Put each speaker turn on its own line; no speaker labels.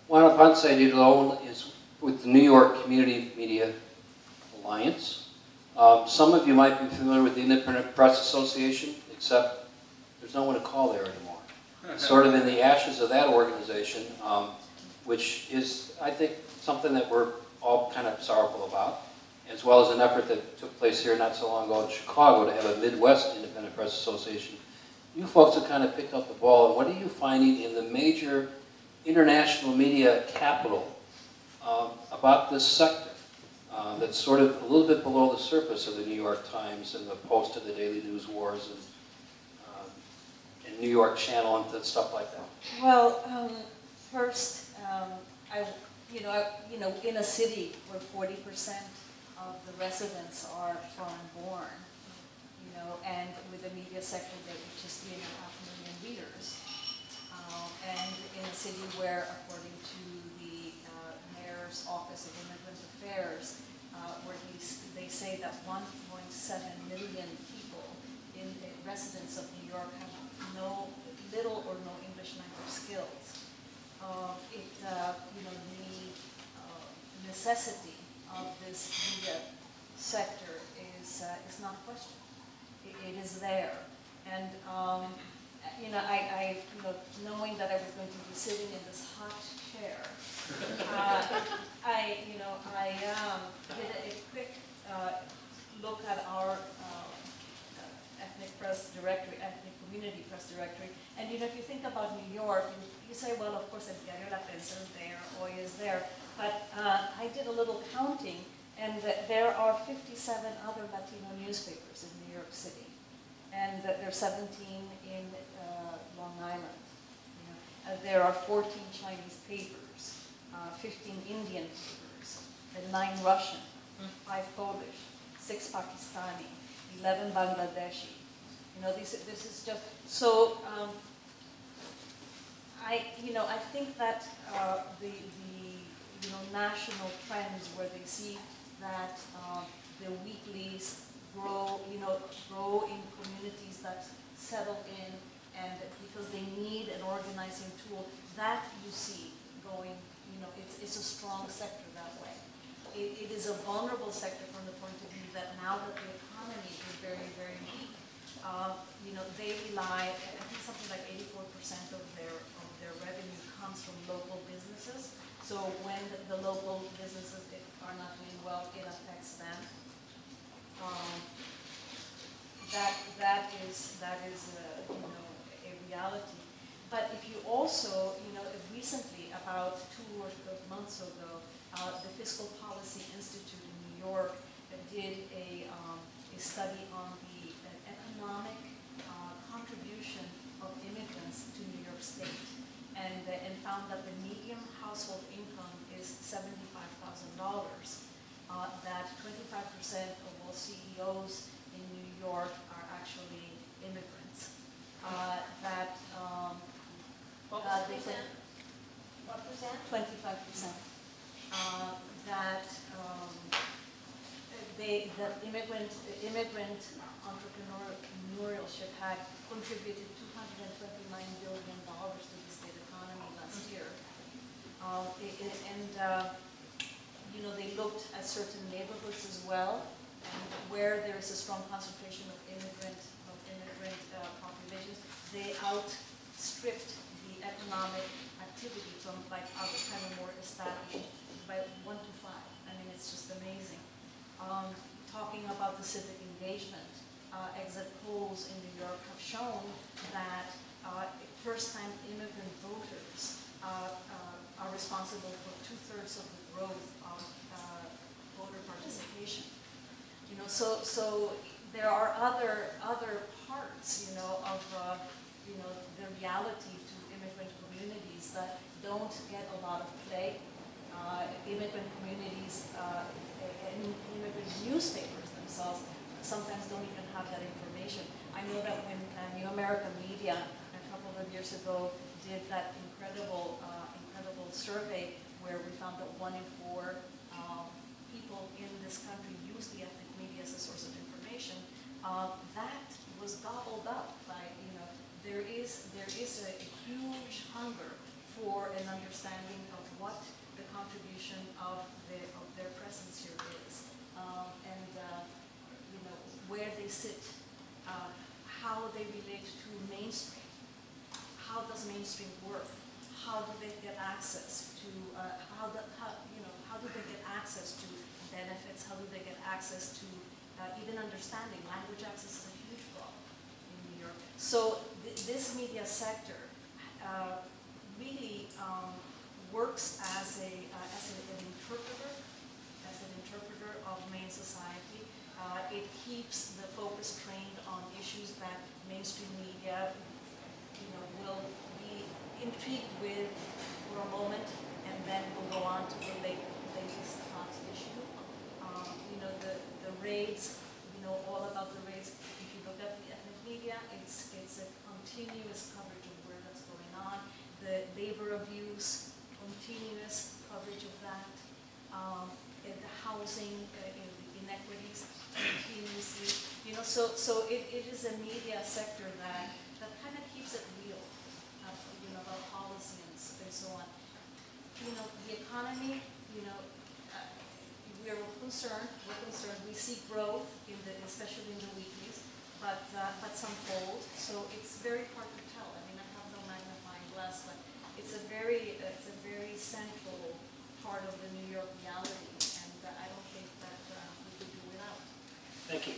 Juana Ponce alone is with the New York Community Media Alliance. Some of you might be familiar with the Independent Press Association, except there's no one to call there anymore. Sort of in the ashes of that organization, which is, I think, something that we're all kind of sorrowful about, as well as an effort that took place here not so long ago in Chicago to have a Midwest Independent Press Association. You folks have kind of picked up the ball, and what are you finding in the major international media capital about this sector that's sort of a little bit below the surface of the New York Times and the Post and the Daily News Wars and New York Channel and stuff like that?
Well, first, in a city where 40% of the residents are foreign-born, and with a media sector that reaches 3.5 million readers, and in a city where, according to the Mayor's Office of Immigrant Affairs, where they say that 1.7 million people in the residents of New York have little or no English language skills. The necessity of this media sector is not questioned. It is there, and knowing that I was going to be sitting in this hot chair, I did a quick look at our ethnic press directory, ethnic community press directory, and if you think about New York, you say, well, of course, El Diario La Prensa is there, Hoy is there, but I did a little counting, and there are 57 other Latino newspapers in New York City, and there are 17 in Long Island. There are 14 Chinese papers, 15 Indian papers, and 9 Russian, 5 Polish, 6 Pakistani, 11 Bangladeshi. This is just so. I think that the national trends where they see that the weeklies grow in communities that settle in, and because they need an organizing tool, that you see going. It's a strong sector that way. It is a vulnerable sector from the point of view that now that the economy is very, very weak, they rely. I think something like 84% of their revenue comes from local businesses. So when the local businesses are not doing well, it affects them. That is a reality. But if you also, recently, about 2 or 3 months ago, the Fiscal Policy Institute in New York did a study on the economic contribution of immigrants to New York State, and found that the median household income is $75,000. That 25% of all CEOs in New York are actually immigrants.
What percent?
25%. The immigrant entrepreneurship had contributed $229 billion to the state economy last year. They looked at certain neighborhoods as well, and where there is a strong concentration of immigrant populations, they outstripped the economic activity from other kind of more established by 1 to 5. I mean, it's just amazing. Talking about the civic engagement, exit polls in New York have shown that first-time immigrant voters are responsible for 2/3 of the growth of voter participation. So there are other parts, of the reality to immigrant communities that don't get a lot of play. Immigrant communities and immigrant newspapers themselves sometimes don't even have that information. I know that when New American Media a couple of years ago did that incredible survey where we found that 1 in 4 people in this country use the ethnic media as a source of information, that was gobbled up by, there is a huge hunger for an understanding of what elicit how they relate to mainstream. How does mainstream work? How do they get access to how do they get access to benefits? How do they get access to even understanding? Language access is a huge problem in New York. So this media sector really works as an interpreter of main society. It keeps the focus trained on issues that mainstream media, will be intrigued with for a moment, and then will go on to the latest hot issue. The raids, all about the raids. If you look at the ethnic media, it's a continuous coverage of where that's going on. The labor abuse, continuous coverage of that. And the housing inequities, continuously. So it is a media sector that kind of keeps it real. About policy and so on. The economy, we're concerned. We see growth especially in the weeklies, but some fold. So it's very hard to tell. I have no magnifying glass, but it's a very central part of the New York reality, and I don't think that we could do without.
Thank you.